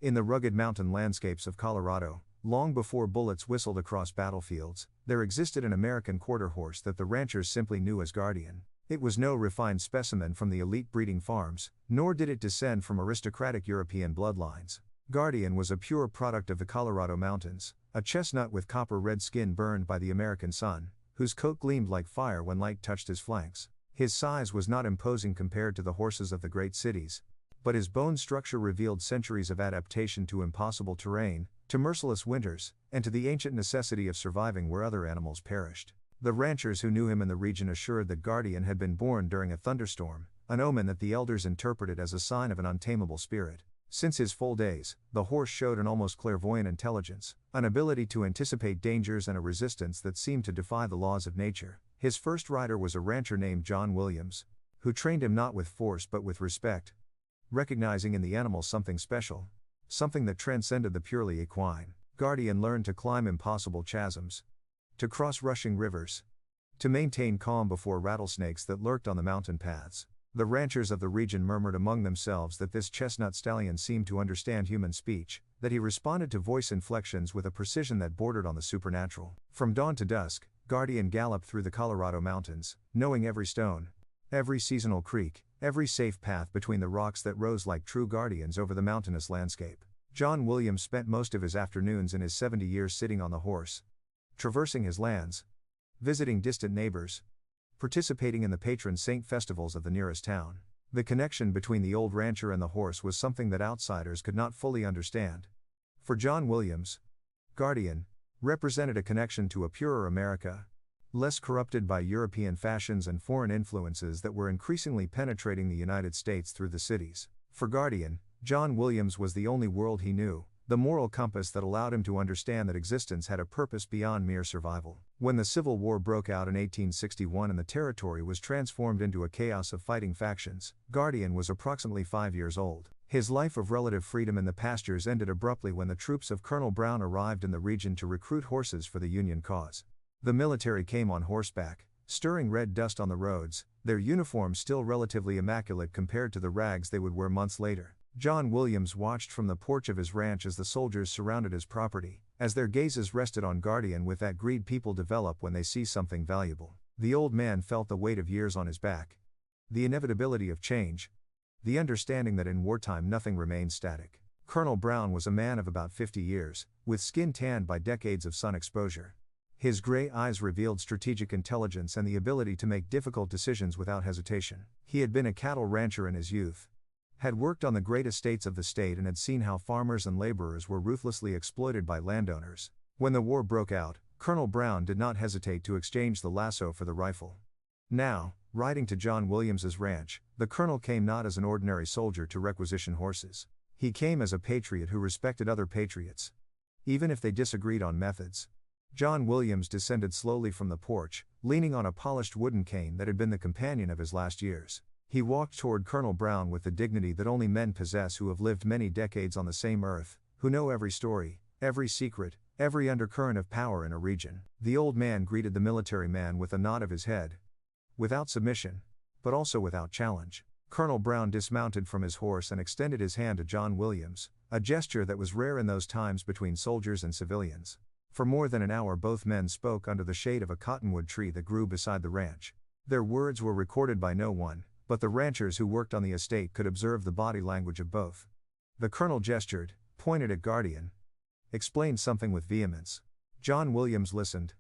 In the rugged mountain landscapes of Colorado, long before bullets whistled across battlefields, there existed an American quarter horse that the ranchers simply knew as Guardian. It was no refined specimen from the elite breeding farms, nor did it descend from aristocratic European bloodlines. Guardian was a pure product of the Colorado mountains, a chestnut with copper-red skin burned by the American sun, whose coat gleamed like fire when light touched his flanks. His size was not imposing compared to the horses of the great cities, but his bone structure revealed centuries of adaptation to impossible terrain, to merciless winters, and to the ancient necessity of surviving where other animals perished. The ranchers who knew him in the region assured that Guardian had been born during a thunderstorm, an omen that the elders interpreted as a sign of an untamable spirit. Since his full days, the horse showed an almost clairvoyant intelligence, an ability to anticipate dangers and a resistance that seemed to defy the laws of nature. His first rider was a rancher named John Williams, who trained him not with force but with respect, recognizing in the animal something special, something that transcended the purely equine. Guardian learned to climb impossible chasms, to cross rushing rivers, to maintain calm before rattlesnakes that lurked on the mountain paths. The ranchers of the region murmured among themselves that this chestnut stallion seemed to understand human speech, that he responded to voice inflections with a precision that bordered on the supernatural. From dawn to dusk, Guardian galloped through the Colorado mountains, knowing every stone, every seasonal creek, every safe path between the rocks that rose like true guardians over the mountainous landscape. John Williams spent most of his afternoons in his 70 years sitting on the horse, traversing his lands, visiting distant neighbors, participating in the patron saint festivals of the nearest town. The connection between the old rancher and the horse was something that outsiders could not fully understand. For John Williams, Guardian represented a connection to a purer America, less corrupted by European fashions and foreign influences that were increasingly penetrating the United States through the cities. For Guardian, John Williams was the only world he knew, the moral compass that allowed him to understand that existence had a purpose beyond mere survival. When the Civil War broke out in 1861 and the territory was transformed into a chaos of fighting factions, Guardian was approximately 5 years old. His life of relative freedom in the pastures ended abruptly when the troops of Colonel Brown arrived in the region to recruit horses for the Union cause. The military came on horseback, stirring red dust on the roads, their uniforms still relatively immaculate compared to the rags they would wear months later. John Williams watched from the porch of his ranch as the soldiers surrounded his property, as their gazes rested on Guardian with that greed people develop when they see something valuable. The old man felt the weight of years on his back, the inevitability of change, the understanding that in wartime nothing remains static. Colonel Brown was a man of about 50 years, with skin tanned by decades of sun exposure. His gray eyes revealed strategic intelligence and the ability to make difficult decisions without hesitation. He had been a cattle rancher in his youth, had worked on the great estates of the state and had seen how farmers and laborers were ruthlessly exploited by landowners. When the war broke out, Colonel Brown did not hesitate to exchange the lasso for the rifle. Now, riding to John Williams's ranch, the colonel came not as an ordinary soldier to requisition horses. He came as a patriot who respected other patriots, even if they disagreed on methods. John Williams descended slowly from the porch, leaning on a polished wooden cane that had been the companion of his last years. He walked toward Colonel Brown with the dignity that only men possess who have lived many decades on the same earth, who know every story, every secret, every undercurrent of power in a region. The old man greeted the military man with a nod of his head, without submission, but also without challenge. Colonel Brown dismounted from his horse and extended his hand to John Williams, a gesture that was rare in those times between soldiers and civilians. For more than an hour both men spoke under the shade of a cottonwood tree that grew beside the ranch. Their words were recorded by no one, but the ranchers who worked on the estate could observe the body language of both. The colonel gestured, pointed at Guardian, explained something with vehemence. John Williams listened,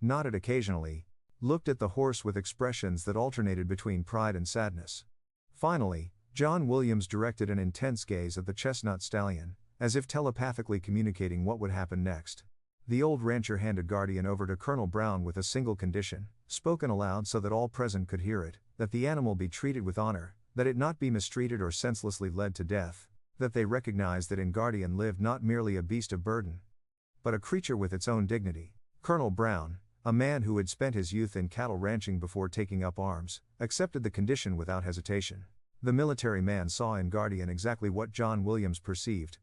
nodded occasionally, looked at the horse with expressions that alternated between pride and sadness. Finally, John Williams directed an intense gaze at the chestnut stallion, as if telepathically communicating what would happen next. The old rancher handed Guardian over to Colonel Brown with a single condition, spoken aloud so that all present could hear it, that the animal be treated with honor, that it not be mistreated or senselessly led to death, that they recognize that in Guardian lived not merely a beast of burden, but a creature with its own dignity. Colonel Brown, a man who had spent his youth in cattle ranching before taking up arms, accepted the condition without hesitation. The military man saw in Guardian exactly what John Williams perceived: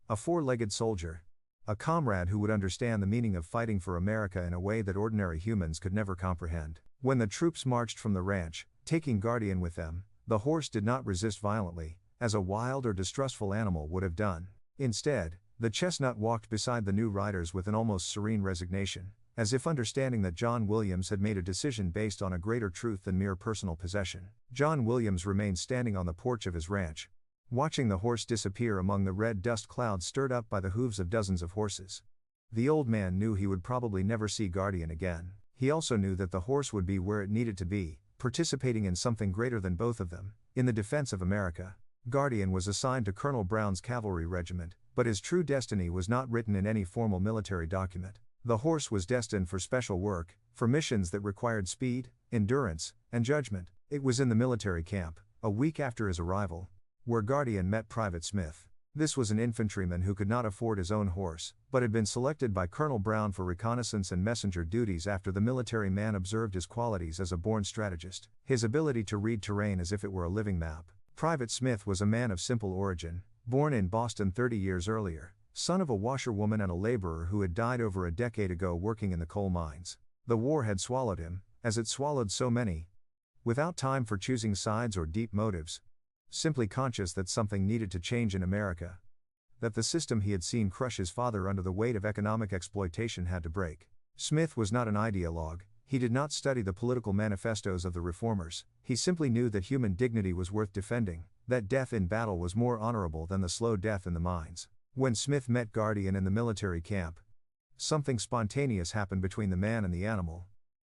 a four-legged soldier, a comrade who would understand the meaning of fighting for America in a way that ordinary humans could never comprehend. When the troops marched from the ranch, taking Guardian with them, the horse did not resist violently, as a wild or distrustful animal would have done. Instead, the chestnut walked beside the new riders with an almost serene resignation, as if understanding that John Williams had made a decision based on a greater truth than mere personal possession. John Williams remained standing on the porch of his ranch, watching the horse disappear among the red dust clouds stirred up by the hooves of dozens of horses. The old man knew he would probably never see Guardian again. He also knew that the horse would be where it needed to be, participating in something greater than both of them, in the defense of America. Guardian was assigned to Colonel Brown's cavalry regiment, but his true destiny was not written in any formal military document. The horse was destined for special work, for missions that required speed, endurance, and judgment. It was in the military camp, a week after his arrival, where Guardian met Private Smith. This was an infantryman who could not afford his own horse, but had been selected by Colonel Brown for reconnaissance and messenger duties after the military man observed his qualities as a born strategist, his ability to read terrain as if it were a living map. Private Smith was a man of simple origin, born in Boston 30 years earlier, son of a washerwoman and a laborer who had died over a decade ago working in the coal mines. The war had swallowed him, as it swallowed so many. Without time for choosing sides or deep motives, simply conscious that something needed to change in America, that the system he had seen crush his father under the weight of economic exploitation had to break. Smith was not an ideologue. He did not study the political manifestos of the reformers. He simply knew that human dignity was worth defending, that death in battle was more honorable than the slow death in the mines. When Smith met Guardian in the military camp, something spontaneous happened between the man and the animal.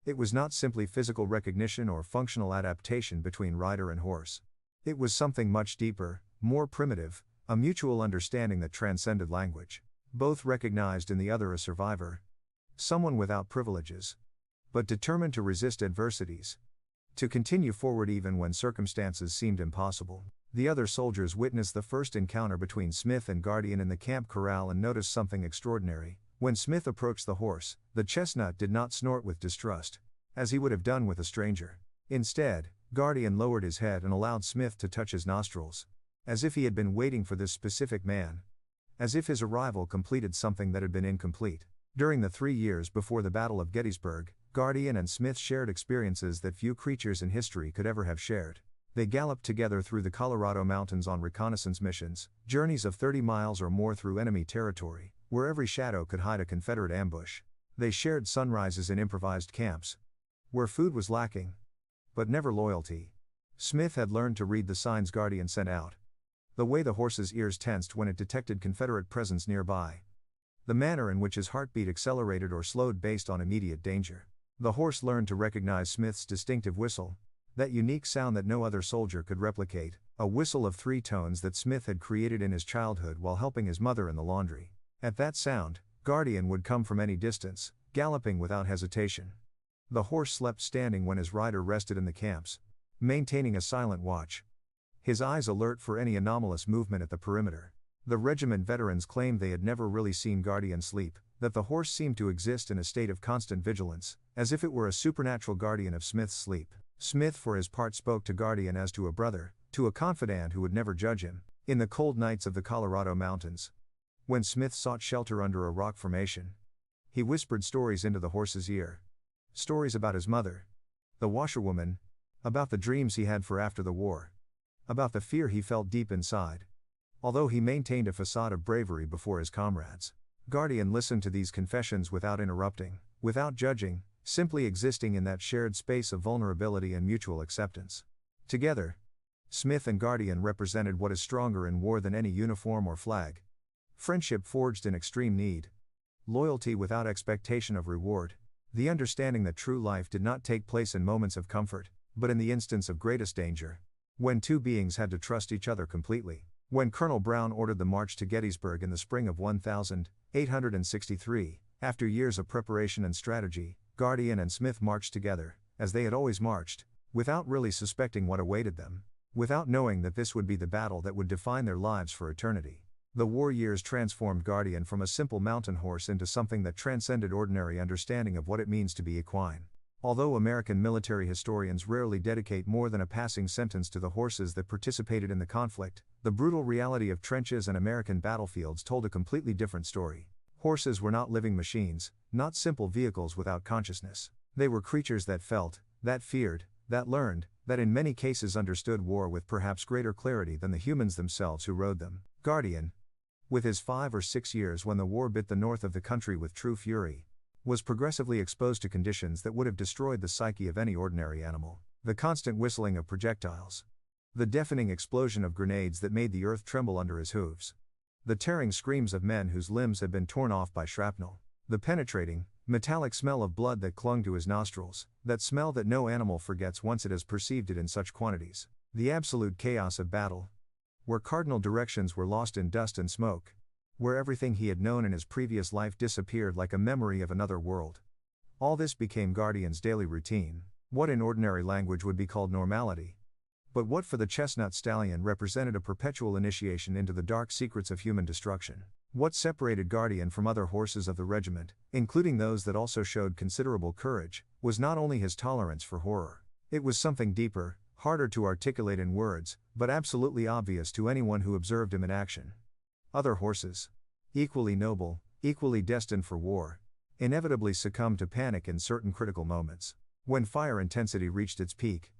It was not simply physical recognition or functional adaptation between rider and horse. It was something much deeper, more primitive, a mutual understanding that transcended language. Both recognized in the other a survivor, someone without privileges, but determined to resist adversities, to continue forward even when circumstances seemed impossible. The other soldiers witnessed the first encounter between Smith and Guardian in the camp corral and noticed something extraordinary. When Smith approached the horse, the chestnut did not snort with distrust, as he would have done with a stranger. Instead, Guardian lowered his head and allowed Smith to touch his nostrils, as if he had been waiting for this specific man, as if his arrival completed something that had been incomplete. During the 3 years before the Battle of Gettysburg, Guardian and Smith shared experiences that few creatures in history could ever have shared. They galloped together through the Colorado mountains on reconnaissance missions, journeys of 30 miles or more through enemy territory, where every shadow could hide a Confederate ambush. They shared sunrises in improvised camps, where food was lacking, but never loyalty. Smith had learned to read the signs Guardian sent out, the way the horse's ears tensed when it detected Confederate presence nearby, the manner in which his heartbeat accelerated or slowed based on immediate danger. The horse learned to recognize Smith's distinctive whistle, that unique sound that no other soldier could replicate, a whistle of 3 tones that Smith had created in his childhood while helping his mother in the laundry. At that sound, Guardian would come from any distance, galloping without hesitation. The horse slept standing when his rider rested in the camps, maintaining a silent watch, his eyes alert for any anomalous movement at the perimeter. The regiment veterans claimed they had never really seen Guardian sleep, that the horse seemed to exist in a state of constant vigilance, as if it were a supernatural guardian of Smith's sleep. Smith for his part spoke to Guardian as to a brother, to a confidant who would never judge him. In the cold nights of the Colorado mountains, when Smith sought shelter under a rock formation, he whispered stories into the horse's ear. Stories about his mother, the washerwoman, about the dreams he had for after the war, about the fear he felt deep inside. Although he maintained a facade of bravery before his comrades, Guardian listened to these confessions without interrupting, without judging, simply existing in that shared space of vulnerability and mutual acceptance. Together, Smith and Guardian represented what is stronger in war than any uniform or flag: friendship forged in extreme need, loyalty without expectation of reward, the understanding that true life did not take place in moments of comfort, but in the instance of greatest danger, when two beings had to trust each other completely. When Colonel Brown ordered the march to Gettysburg in the spring of 1863, after years of preparation and strategy, Guardian and Smith marched together, as they had always marched, without really suspecting what awaited them, without knowing that this would be the battle that would define their lives for eternity. The war years transformed Guardian from a simple mountain horse into something that transcended ordinary understanding of what it means to be equine. Although American military historians rarely dedicate more than a passing sentence to the horses that participated in the conflict, the brutal reality of trenches and American battlefields told a completely different story. Horses were not living machines, not simple vehicles without consciousness. They were creatures that felt, that feared, that learned, that in many cases understood war with perhaps greater clarity than the humans themselves who rode them. Guardian, with his 5 or 6 years when the war bit the north of the country with true fury, was progressively exposed to conditions that would have destroyed the psyche of any ordinary animal. The constant whistling of projectiles. The deafening explosion of grenades that made the earth tremble under his hooves. The tearing screams of men whose limbs had been torn off by shrapnel. The penetrating, metallic smell of blood that clung to his nostrils, that smell that no animal forgets once it has perceived it in such quantities. The absolute chaos of battle, where cardinal directions were lost in dust and smoke, where everything he had known in his previous life disappeared like a memory of another world. All this became Guardian's daily routine, what in ordinary language would be called normality. But what for the chestnut stallion represented a perpetual initiation into the dark secrets of human destruction. What separated Guardian from other horses of the regiment, including those that also showed considerable courage, was not only his tolerance for horror. It was something deeper, harder to articulate in words, but absolutely obvious to anyone who observed him in action. Other horses, equally noble, equally destined for war, inevitably succumbed to panic in certain critical moments. When fire intensity reached its peak.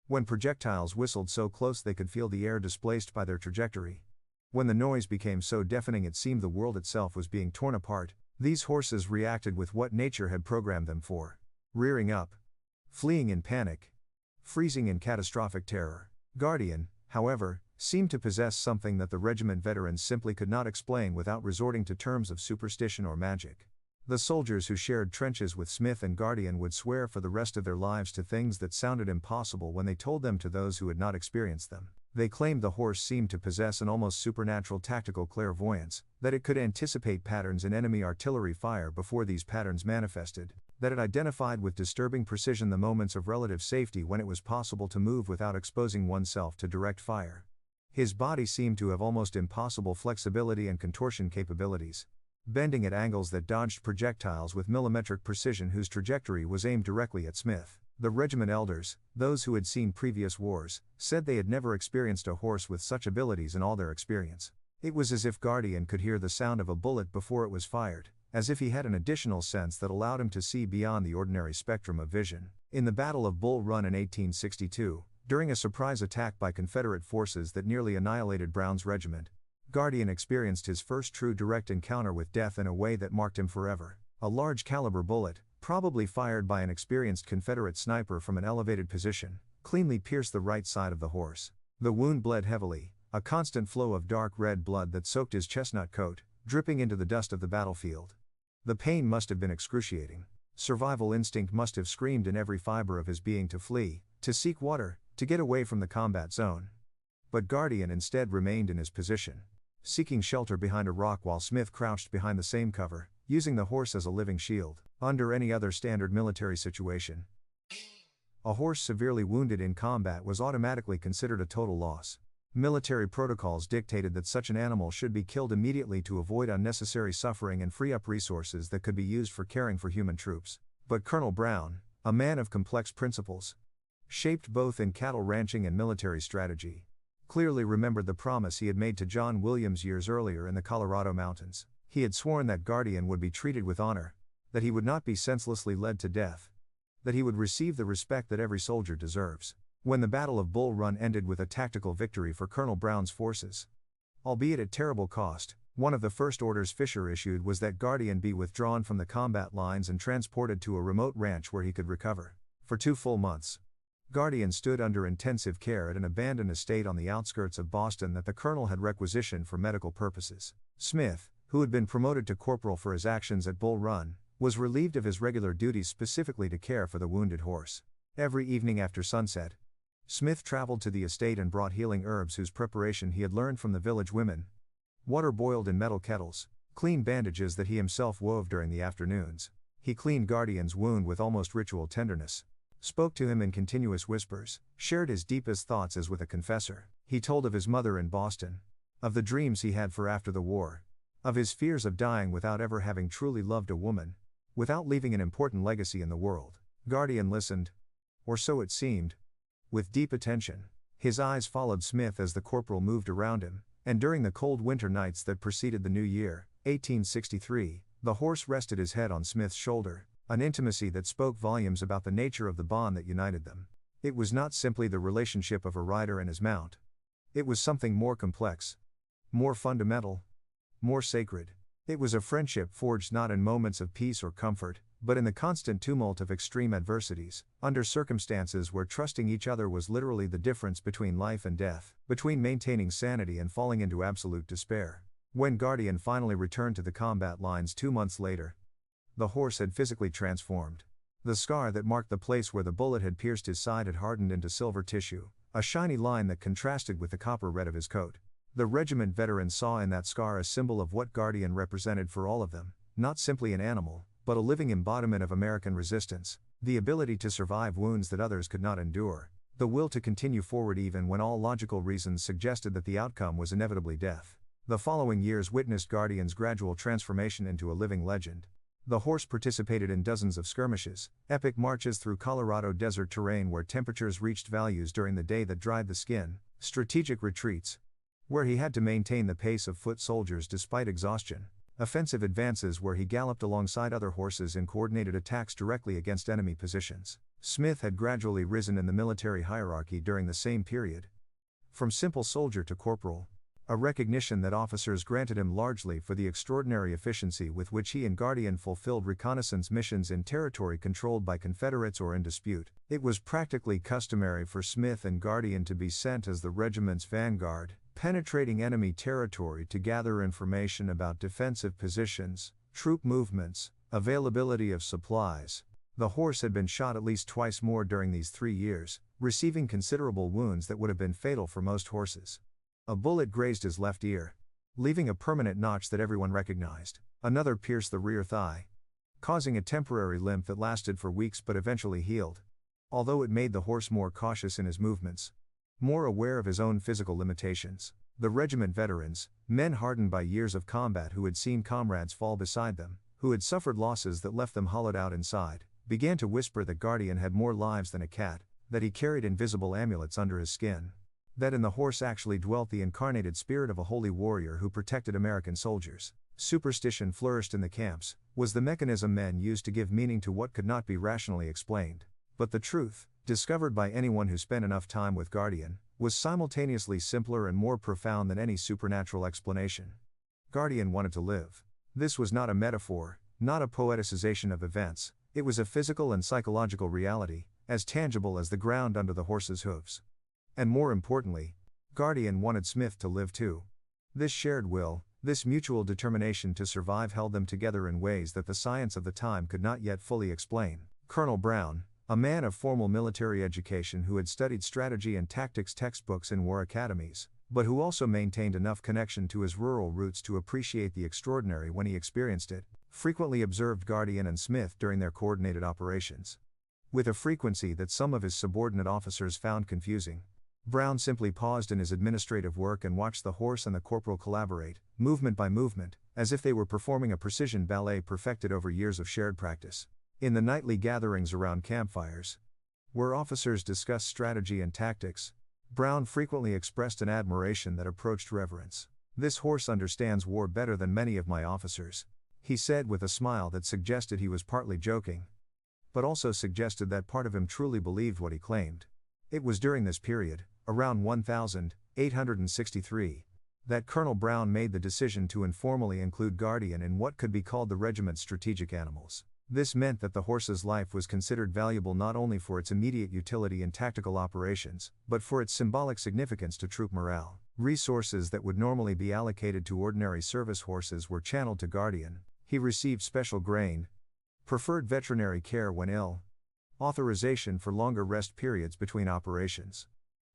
When projectiles whistled so close they could feel the air displaced by their trajectory. When the noise became so deafening it seemed the world itself was being torn apart, these horses reacted with what nature had programmed them for. Rearing up. Fleeing in panic. Freezing in catastrophic terror. Guardian, however, seemed to possess something that the regiment veterans simply could not explain without resorting to terms of superstition or magic. The soldiers who shared trenches with Smith and Guardian would swear for the rest of their lives to things that sounded impossible when they told them to those who had not experienced them. They claimed the horse seemed to possess an almost supernatural tactical clairvoyance, that it could anticipate patterns in enemy artillery fire before these patterns manifested, that it identified with disturbing precision the moments of relative safety when it was possible to move without exposing oneself to direct fire. His body seemed to have almost impossible flexibility and contortion capabilities, bending at angles that dodged projectiles with millimetric precision whose trajectory was aimed directly at Smith. The regiment elders, those who had seen previous wars, said they had never experienced a horse with such abilities in all their experience. It was as if Guardian could hear the sound of a bullet before it was fired, as if he had an additional sense that allowed him to see beyond the ordinary spectrum of vision. In the Battle of Bull Run in 1862, during a surprise attack by Confederate forces that nearly annihilated Brown's regiment, Guardian experienced his first true direct encounter with death in a way that marked him forever. A large caliber bullet, probably fired by an experienced Confederate sniper from an elevated position, cleanly pierced the right side of the horse. The wound bled heavily, a constant flow of dark red blood that soaked his chestnut coat, dripping into the dust of the battlefield. The pain must have been excruciating. Survival instinct must have screamed in every fiber of his being to flee, to seek water, to get away from the combat zone. But Guardian instead remained in his position, seeking shelter behind a rock while Smith crouched behind the same cover, using the horse as a living shield. Under any other standard military situation, a horse severely wounded in combat was automatically considered a total loss. Military protocols dictated that such an animal should be killed immediately to avoid unnecessary suffering and free up resources that could be used for caring for human troops. But Colonel Brown, a man of complex principles, shaped both in cattle ranching and military strategy, clearly remembered the promise he had made to John Williams years earlier in the Colorado mountains. He had sworn that Guardian would be treated with honor, that he would not be senselessly led to death, that he would receive the respect that every soldier deserves. When the Battle of Bull Run ended with a tactical victory for Colonel Brown's forces, albeit at terrible cost, one of the first orders Fisher issued was that Guardian be withdrawn from the combat lines and transported to a remote ranch where he could recover. For 2 full months, Guardian stood under intensive care at an abandoned estate on the outskirts of Boston that the colonel had requisitioned for medical purposes. Smith, who had been promoted to corporal for his actions at Bull Run, was relieved of his regular duties specifically to care for the wounded horse. Every evening after sunset, Smith traveled to the estate and brought healing herbs whose preparation he had learned from the village women, water boiled in metal kettles, clean bandages that he himself wove during the afternoons. He cleaned Guardian's wound with almost ritual tenderness, spoke to him in continuous whispers, shared his deepest thoughts as with a confessor. He told of his mother in Boston, of the dreams he had for after the war, of his fears of dying without ever having truly loved a woman, without leaving an important legacy in the world. Guardian listened, or so it seemed, with deep attention. His eyes followed Smith as the corporal moved around him, and during the cold winter nights that preceded the new year, 1863, the horse rested his head on Smith's shoulder, an intimacy that spoke volumes about the nature of the bond that united them. It was not simply the relationship of a rider and his mount. It was something more complex, more fundamental, more sacred. It was a friendship forged not in moments of peace or comfort, but in the constant tumult of extreme adversities, under circumstances where trusting each other was literally the difference between life and death, between maintaining sanity and falling into absolute despair. When Guardian finally returned to the combat lines 2 months later, the horse had physically transformed. The scar that marked the place where the bullet had pierced his side had hardened into silver tissue, a shiny line that contrasted with the copper red of his coat. The regiment veterans saw in that scar a symbol of what Guardian represented for all of them, not simply an animal, but a living embodiment of American resistance, the ability to survive wounds that others could not endure, the will to continue forward even when all logical reasons suggested that the outcome was inevitably death. The following years witnessed Guardian's gradual transformation into a living legend. The horse participated in dozens of skirmishes, epic marches through Colorado desert terrain where temperatures reached values during the day that dried the skin, strategic retreats, where he had to maintain the pace of foot soldiers despite exhaustion, offensive advances where he galloped alongside other horses in coordinated attacks directly against enemy positions. Smith had gradually risen in the military hierarchy during the same period. From simple soldier to corporal, a recognition that officers granted him largely for the extraordinary efficiency with which he and Guardian fulfilled reconnaissance missions in territory controlled by Confederates or in dispute. It was practically customary for Smith and Guardian to be sent as the regiment's vanguard, penetrating enemy territory to gather information about defensive positions, troop movements, availability of supplies. The horse had been shot at least twice more during these 3 years, receiving considerable wounds that would have been fatal for most horses. A bullet grazed his left ear, leaving a permanent notch that everyone recognized. Another pierced the rear thigh, causing a temporary limp that lasted for weeks but eventually healed. Although it made the horse more cautious in his movements, more aware of his own physical limitations, the regiment veterans, men hardened by years of combat who had seen comrades fall beside them, who had suffered losses that left them hollowed out inside, began to whisper that Guardian had more lives than a cat, that he carried invisible amulets under his skin, that in the horse actually dwelt the incarnated spirit of a holy warrior who protected American soldiers. Superstition flourished in the camps, was the mechanism men used to give meaning to what could not be rationally explained. But the truth, discovered by anyone who spent enough time with Guardian, was simultaneously simpler and more profound than any supernatural explanation. Guardian wanted to live. This was not a metaphor, not a poeticization of events, it was a physical and psychological reality, as tangible as the ground under the horse's hooves. And more importantly, Guardian wanted Smith to live too. This shared will, this mutual determination to survive held them together in ways that the science of the time could not yet fully explain. Colonel Brown, a man of formal military education who had studied strategy and tactics textbooks in war academies, but who also maintained enough connection to his rural roots to appreciate the extraordinary when he experienced it, frequently observed Guardian and Smith during their coordinated operations. With a frequency that some of his subordinate officers found confusing, Brown simply paused in his administrative work and watched the horse and the corporal collaborate, movement by movement, as if they were performing a precision ballet perfected over years of shared practice. In the nightly gatherings around campfires, where officers discussed strategy and tactics, Brown frequently expressed an admiration that approached reverence. "This horse understands war better than many of my officers," he said with a smile that suggested he was partly joking, but also suggested that part of him truly believed what he claimed. It was during this period, around 1863, that Colonel Brown made the decision to informally include Guardian in what could be called the regiment's strategic animals. This meant that the horse's life was considered valuable not only for its immediate utility in tactical operations, but for its symbolic significance to troop morale. Resources that would normally be allocated to ordinary service horses were channeled to Guardian. He received special grain, preferred veterinary care when ill, authorization for longer rest periods between operations.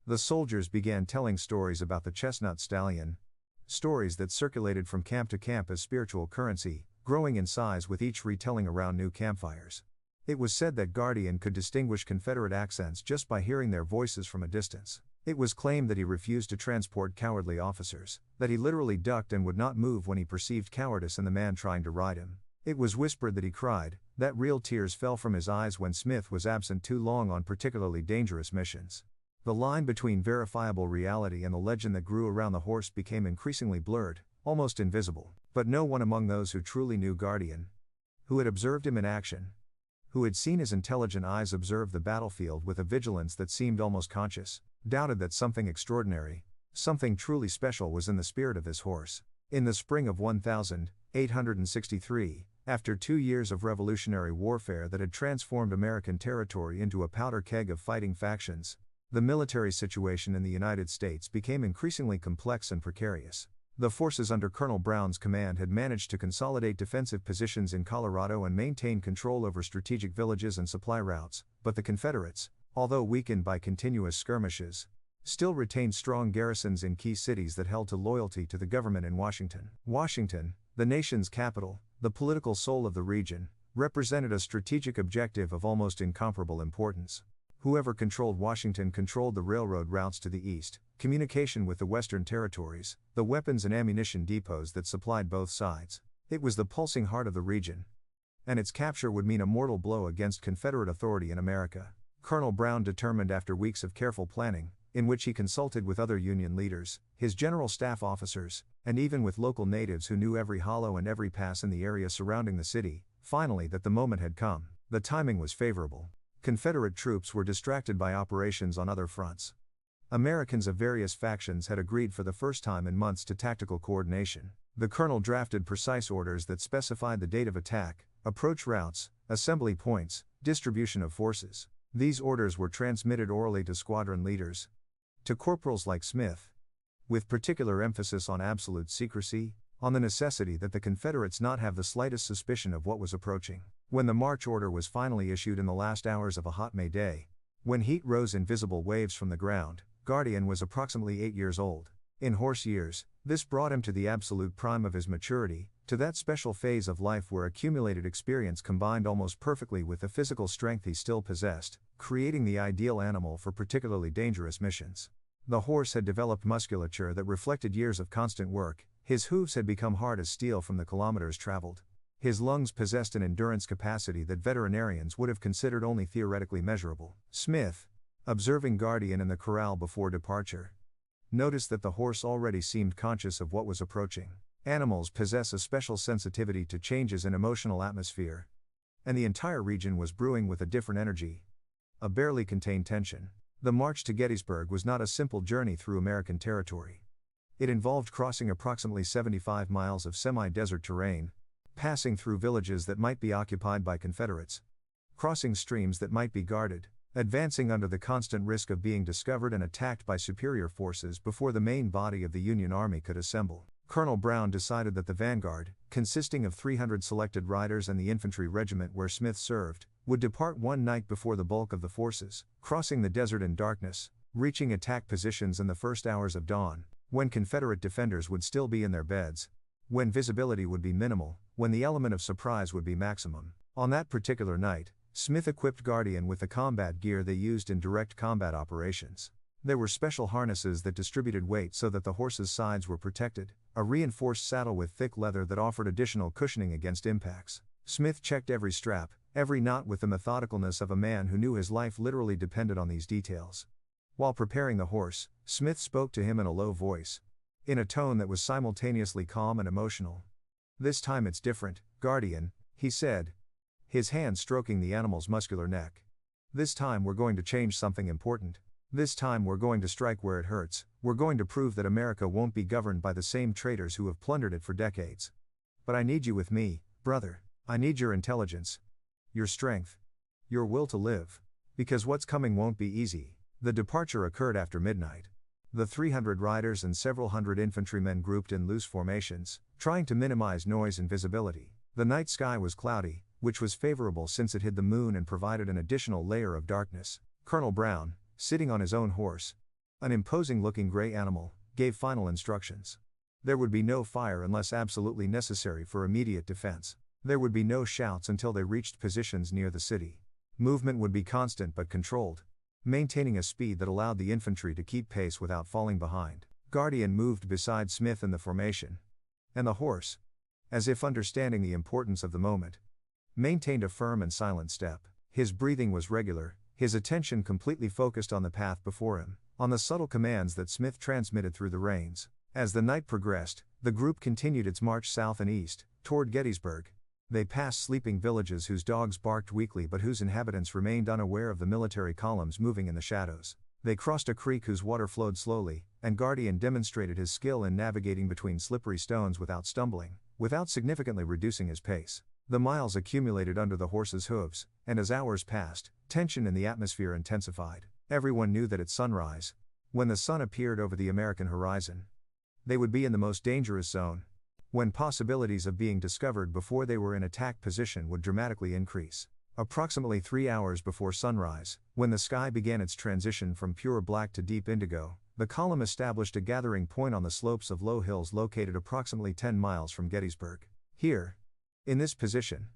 The soldiers began telling stories about the chestnut stallion, stories that circulated from camp to camp as spiritual currency, growing in size with each retelling around new campfires. It was said that Guardian could distinguish Confederate accents just by hearing their voices from a distance. It was claimed that he refused to transport cowardly officers, that he literally ducked and would not move when he perceived cowardice in the man trying to ride him. It was whispered that he cried, that real tears fell from his eyes when Smith was absent too long on particularly dangerous missions. The line between verifiable reality and the legend that grew around the horse became increasingly blurred, almost invisible. But no one among those who truly knew Guardian, who had observed him in action, who had seen his intelligent eyes observe the battlefield with a vigilance that seemed almost conscious, doubted that something extraordinary, something truly special was in the spirit of this horse. In the spring of 1863, after 2 years of revolutionary warfare that had transformed American territory into a powder keg of fighting factions, the military situation in the United States became increasingly complex and precarious. The forces under Colonel Brown's command had managed to consolidate defensive positions in Colorado and maintain control over strategic villages and supply routes, but the Confederates, although weakened by continuous skirmishes, still retained strong garrisons in key cities that held to loyalty to the government in Washington. Washington, the nation's capital, the political soul of the region, represented a strategic objective of almost incomparable importance. Whoever controlled Washington controlled the railroad routes to the east, communication with the western territories, the weapons and ammunition depots that supplied both sides. It was the pulsing heart of the region, and its capture would mean a mortal blow against Confederate authority in America. Colonel Brown determined after weeks of careful planning, in which he consulted with other Union leaders, his general staff officers, and even with local natives who knew every hollow and every pass in the area surrounding the city, finally that the moment had come. The timing was favorable. Confederate troops were distracted by operations on other fronts. Americans of various factions had agreed for the first time in months to tactical coordination. The colonel drafted precise orders that specified the date of attack, approach routes, assembly points, distribution of forces. These orders were transmitted orally to squadron leaders, to corporals like Smith, with particular emphasis on absolute secrecy, on the necessity that the Confederates not have the slightest suspicion of what was approaching. When the march order was finally issued in the last hours of a hot May day, when heat rose in visible waves from the ground, Guardian was approximately 8 years old. In horse years, this brought him to the absolute prime of his maturity, to that special phase of life where accumulated experience combined almost perfectly with the physical strength he still possessed, creating the ideal animal for particularly dangerous missions. The horse had developed musculature that reflected years of constant work, his hooves had become hard as steel from the kilometers traveled. His lungs possessed an endurance capacity that veterinarians would have considered only theoretically measurable. Smith, observing Guardian in the corral before departure, noticed that the horse already seemed conscious of what was approaching. Animals possess a special sensitivity to changes in emotional atmosphere, and the entire region was brewing with a different energy, a barely contained tension. The march to Gettysburg was not a simple journey through American territory. It involved crossing approximately 75 miles of semi-desert terrain, passing through villages that might be occupied by Confederates, crossing streams that might be guarded, advancing under the constant risk of being discovered and attacked by superior forces before the main body of the Union Army could assemble. Colonel Brown decided that the vanguard, consisting of 300 selected riders and the infantry regiment where Smith served, would depart one night before the bulk of the forces, crossing the desert in darkness, reaching attack positions in the first hours of dawn, when Confederate defenders would still be in their beds, when visibility would be minimal, when the element of surprise would be maximum. On that particular night, Smith equipped Guardian with the combat gear they used in direct combat operations. There were special harnesses that distributed weight so that the horse's sides were protected, a reinforced saddle with thick leather that offered additional cushioning against impacts. Smith checked every strap, every knot with the methodicalness of a man who knew his life literally depended on these details. While preparing the horse, Smith spoke to him in a low voice, in a tone that was simultaneously calm and emotional. "This time it's different, Guardian," he said, his hand stroking the animal's muscular neck. "This time we're going to change something important. This time we're going to strike where it hurts. We're going to prove that America won't be governed by the same traitors who have plundered it for decades. But I need you with me, brother. I need your intelligence, your strength, your will to live. Because what's coming won't be easy." The departure occurred after midnight. The 300 riders and several hundred infantrymen grouped in loose formations, trying to minimize noise and visibility. The night sky was cloudy, which was favorable since it hid the moon and provided an additional layer of darkness. Colonel Brown, sitting on his own horse, an imposing-looking gray animal, gave final instructions. There would be no fire unless absolutely necessary for immediate defense. There would be no shouts until they reached positions near the city. Movement would be constant but controlled, maintaining a speed that allowed the infantry to keep pace without falling behind. Guardian moved beside Smith in the formation, and the horse, as if understanding the importance of the moment, maintained a firm and silent step. His breathing was regular, his attention completely focused on the path before him, on the subtle commands that Smith transmitted through the reins. As the night progressed, the group continued its march south and east, toward Gettysburg. They passed sleeping villages whose dogs barked weakly but whose inhabitants remained unaware of the military columns moving in the shadows. They crossed a creek whose water flowed slowly, and Guardian demonstrated his skill in navigating between slippery stones without stumbling, without significantly reducing his pace. The miles accumulated under the horse's hooves, and as hours passed, tension in the atmosphere intensified. Everyone knew that at sunrise, when the sun appeared over the American horizon, they would be in the most dangerous zone, when possibilities of being discovered before they were in attack position would dramatically increase. Approximately 3 hours before sunrise, when the sky began its transition from pure black to deep indigo, the column established a gathering point on the slopes of low hills located approximately 10 miles from Gettysburg. Here, in this position,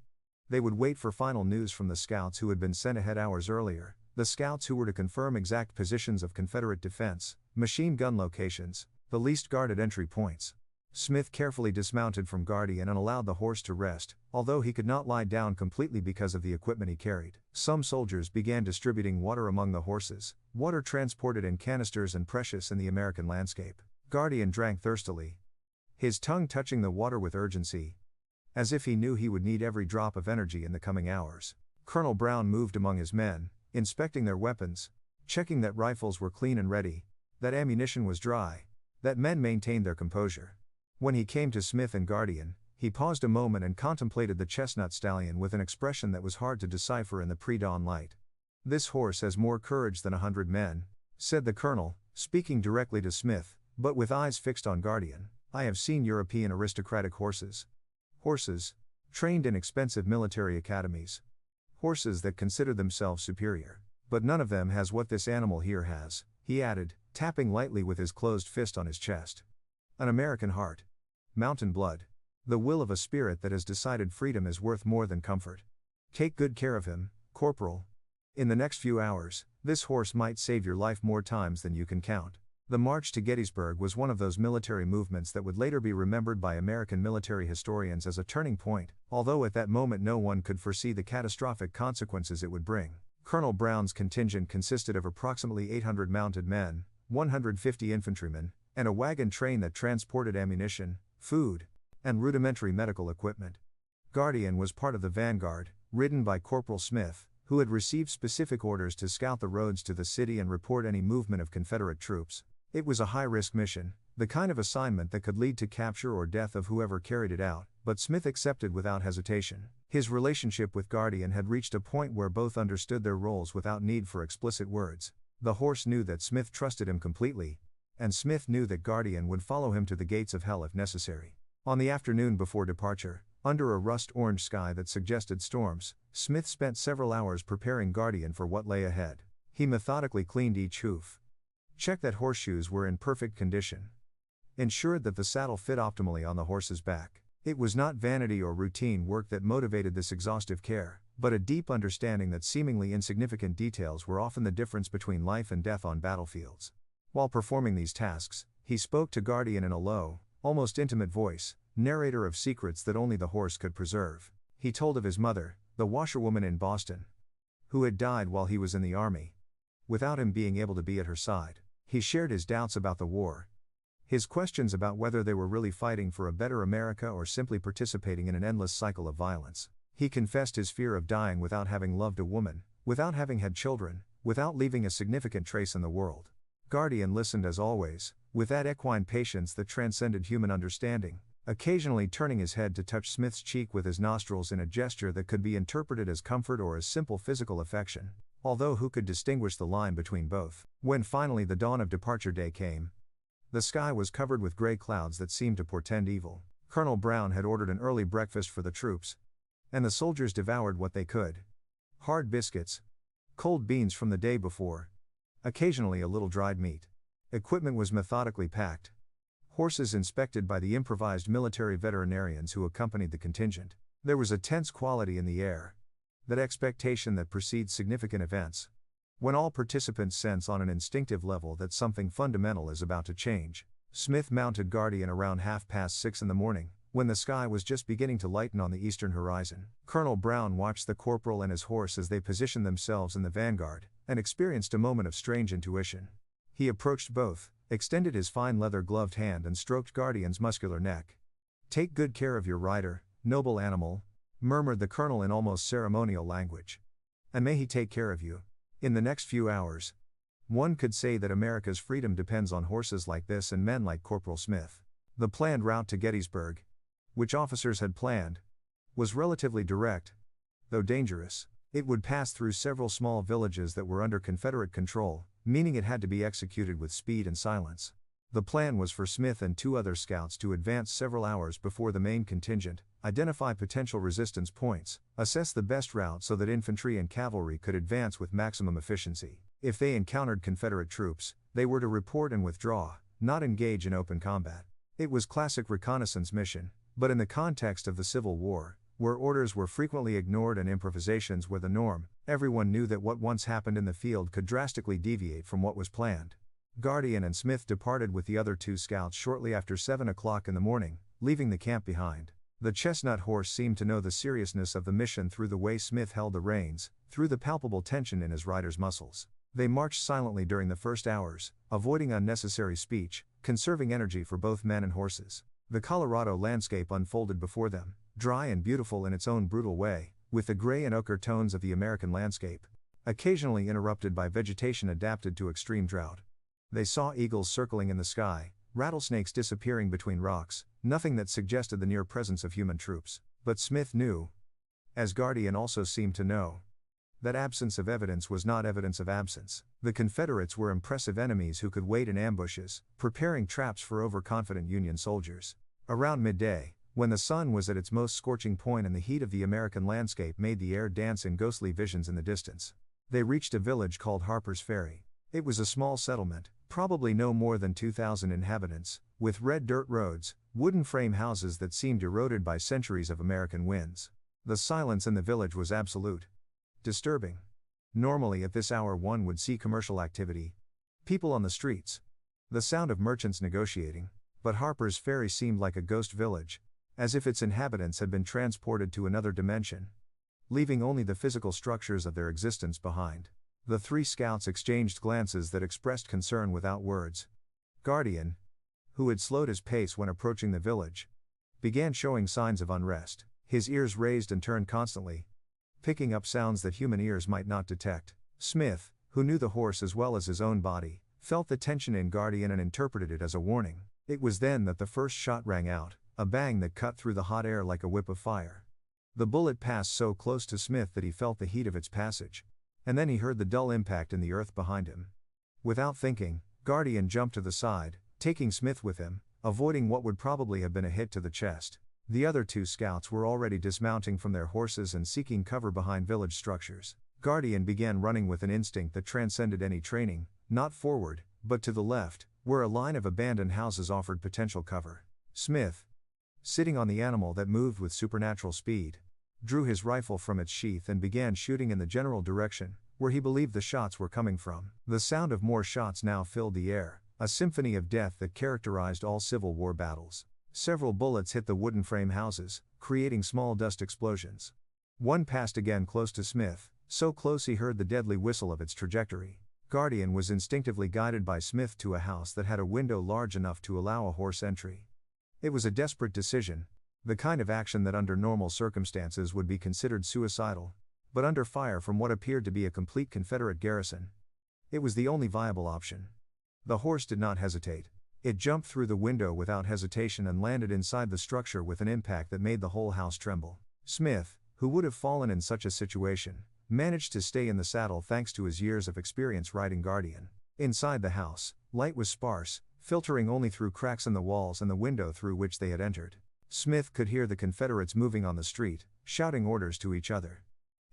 they would wait for final news from the scouts who had been sent ahead hours earlier, the scouts who were to confirm exact positions of Confederate defense, machine gun locations, the least guarded entry points. Smith carefully dismounted from Guardian and allowed the horse to rest, although he could not lie down completely because of the equipment he carried. Some soldiers began distributing water among the horses, water transported in canisters and precious in the American landscape. Guardian drank thirstily, his tongue touching the water with urgency, as if he knew he would need every drop of energy in the coming hours. Colonel Brown moved among his men, inspecting their weapons, checking that rifles were clean and ready, that ammunition was dry, that men maintained their composure. When he came to Smith and Guardian, he paused a moment and contemplated the chestnut stallion with an expression that was hard to decipher in the pre-dawn light. "This horse has more courage than 100 men," said the colonel, speaking directly to Smith, but with eyes fixed on Guardian. "I have seen European aristocratic horses. Horses, trained in expensive military academies. Horses that consider themselves superior. But none of them has what this animal here has," he added, tapping lightly with his closed fist on his chest. "An American heart. Mountain blood. The will of a spirit that has decided freedom is worth more than comfort. Take good care of him, Corporal. In the next few hours, this horse might save your life more times than you can count." The march to Gettysburg was one of those military movements that would later be remembered by American military historians as a turning point, although at that moment no one could foresee the catastrophic consequences it would bring. Colonel Brown's contingent consisted of approximately 800 mounted men, 150 infantrymen, and a wagon train that transported ammunition, food, and rudimentary medical equipment. Guardian was part of the vanguard, ridden by Corporal Smith, who had received specific orders to scout the roads to the city and report any movement of Confederate troops. It was a high-risk mission, the kind of assignment that could lead to capture or death of whoever carried it out, but Smith accepted without hesitation. His relationship with Guardian had reached a point where both understood their roles without need for explicit words. The horse knew that Smith trusted him completely, and Smith knew that Guardian would follow him to the gates of hell if necessary. On the afternoon before departure, under a rust-orange sky that suggested storms, Smith spent several hours preparing Guardian for what lay ahead. He methodically cleaned each hoof, checked that horseshoes were in perfect condition, ensured that the saddle fit optimally on the horse's back. It was not vanity or routine work that motivated this exhaustive care, but a deep understanding that seemingly insignificant details were often the difference between life and death on battlefields. While performing these tasks, he spoke to Guardian in a low, almost intimate voice, narrator of secrets that only the horse could preserve. He told of his mother, the washerwoman in Boston, who had died while he was in the army, without him being able to be at her side. He shared his doubts about the war, his questions about whether they were really fighting for a better America or simply participating in an endless cycle of violence. He confessed his fear of dying without having loved a woman, without having had children, without leaving a significant trace in the world. Guardian listened as always, with that equine patience that transcended human understanding, occasionally turning his head to touch Smith's cheek with his nostrils in a gesture that could be interpreted as comfort or as simple physical affection, although who could distinguish the line between both? When finally the dawn of departure day came, the sky was covered with gray clouds that seemed to portend evil. Colonel Brown had ordered an early breakfast for the troops, and the soldiers devoured what they could. Hard biscuits, cold beans from the day before, occasionally a little dried meat. Equipment was methodically packed, horses inspected by the improvised military veterinarians who accompanied the contingent. There was a tense quality in the air, that expectation that precedes significant events, when all participants sense on an instinctive level that something fundamental is about to change. Smith mounted Guardian around 6:30 in the morning, when the sky was just beginning to lighten on the eastern horizon. Colonel Brown watched the corporal and his horse as they positioned themselves in the vanguard, and experienced a moment of strange intuition. He approached both, extended his fine leather-gloved hand and stroked Guardian's muscular neck. "Take good care of your rider, noble animal," murmured the colonel in almost ceremonial language. "And may he take care of you." In the next few hours, One could say that America's freedom depends on horses like this and men like Corporal Smith. The planned route to Gettysburg, which officers had planned, was relatively direct, though dangerous. It would pass through several small villages that were under Confederate control, meaning it had to be executed with speed and silence. The plan was for Smith and 2 other scouts to advance several hours before the main contingent, identify potential resistance points, assess the best route so that infantry and cavalry could advance with maximum efficiency. If they encountered Confederate troops, they were to report and withdraw, not engage in open combat. It was classic reconnaissance mission, but in the context of the Civil War, where orders were frequently ignored and improvisations were the norm, everyone knew that what once happened in the field could drastically deviate from what was planned. Guardian and Smith departed with the other 2 scouts shortly after 7 o'clock in the morning, leaving the camp behind. The chestnut horse seemed to know the seriousness of the mission through the way Smith held the reins, through the palpable tension in his rider's muscles. They marched silently during the first hours, avoiding unnecessary speech, conserving energy for both men and horses. The Colorado landscape unfolded before them, dry and beautiful in its own brutal way, with the gray and ochre tones of the American landscape, occasionally interrupted by vegetation adapted to extreme drought. They saw eagles circling in the sky, rattlesnakes disappearing between rocks, nothing that suggested the near presence of human troops. But Smith knew, as Guardian also seemed to know, that absence of evidence was not evidence of absence. The Confederates were impressive enemies who could wait in ambushes, preparing traps for overconfident Union soldiers. Around midday, when the sun was at its most scorching point and the heat of the American landscape made the air dance in ghostly visions in the distance, they reached a village called Harper's Ferry. It was a small settlement, probably no more than 2,000 inhabitants, with red dirt roads, wooden frame houses that seemed eroded by centuries of American winds. The silence in the village was absolute. Disturbing. Normally at this hour one would see commercial activity, people on the streets, the sound of merchants negotiating, but Harper's Ferry seemed like a ghost village, as if its inhabitants had been transported to another dimension, leaving only the physical structures of their existence behind. The 3 scouts exchanged glances that expressed concern without words. Guardian, who had slowed his pace when approaching the village, began showing signs of unrest. His ears raised and turned constantly, picking up sounds that human ears might not detect. Smith, who knew the horse as well as his own body, felt the tension in Guardian and interpreted it as a warning. It was then that the first shot rang out, a bang that cut through the hot air like a whip of fire. The bullet passed so close to Smith that he felt the heat of its passage. And then he heard the dull impact in the earth behind him. Without thinking, Guardian jumped to the side, taking Smith with him, avoiding what would probably have been a hit to the chest. The other 2 scouts were already dismounting from their horses and seeking cover behind village structures. Guardian began running with an instinct that transcended any training, not forward, but to the left, where a line of abandoned houses offered potential cover. Smith, sitting on the animal that moved with supernatural speed, drew his rifle from its sheath and began shooting in the general direction, where he believed the shots were coming from. The sound of more shots now filled the air, a symphony of death that characterized all Civil War battles. Several bullets hit the wooden frame houses, creating small dust explosions. One passed again close to Smith, so close he heard the deadly whistle of its trajectory. Guardian was instinctively guided by Smith to a house that had a window large enough to allow a horse entry. It was a desperate decision, the kind of action that under normal circumstances would be considered suicidal, but under fire from what appeared to be a complete Confederate garrison, it was the only viable option. The horse did not hesitate. It jumped through the window without hesitation and landed inside the structure with an impact that made the whole house tremble. Smith, who would have fallen in such a situation, managed to stay in the saddle thanks to his years of experience riding Guardian. Inside the house, light was sparse, filtering only through cracks in the walls and the window through which they had entered. Smith could hear the Confederates moving on the street, shouting orders to each other.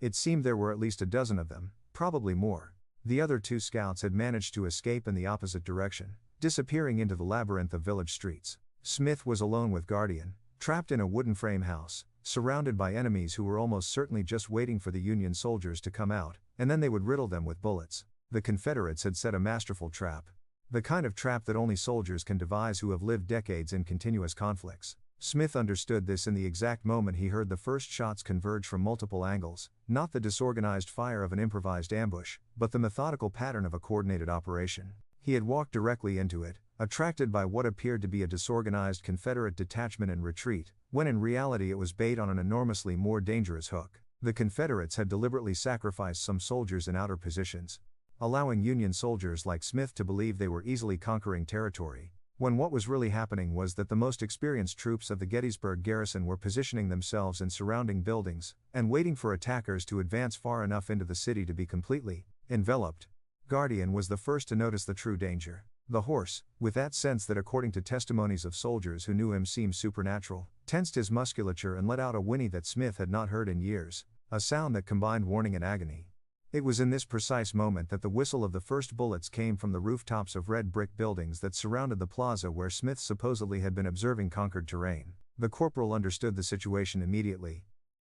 It seemed there were at least a dozen of them, probably more. The other 2 scouts had managed to escape in the opposite direction, disappearing into the labyrinth of village streets. Smith was alone with Guardian, trapped in a wooden frame house, surrounded by enemies who were almost certainly just waiting for the Union soldiers to come out, and then they would riddle them with bullets. The Confederates had set a masterful trap. The kind of trap that only soldiers can devise who have lived decades in continuous conflicts. Smith understood this in the exact moment he heard the first shots converge from multiple angles, not the disorganized fire of an improvised ambush, but the methodical pattern of a coordinated operation. He had walked directly into it, attracted by what appeared to be a disorganized Confederate detachment in retreat, when in reality it was bait on an enormously more dangerous hook. The Confederates had deliberately sacrificed some soldiers in outer positions, allowing Union soldiers like Smith to believe they were easily conquering territory, when what was really happening was that the most experienced troops of the Gettysburg garrison were positioning themselves in surrounding buildings, and waiting for attackers to advance far enough into the city to be completely enveloped. Guardian was the first to notice the true danger. The horse, with that sense that according to testimonies of soldiers who knew him seemed supernatural, tensed his musculature and let out a whinny that Smith had not heard in years, a sound that combined warning and agony. It was in this precise moment that the whistle of the first bullets came from the rooftops of red brick buildings that surrounded the plaza where Smith supposedly had been observing conquered terrain. The corporal understood the situation immediately.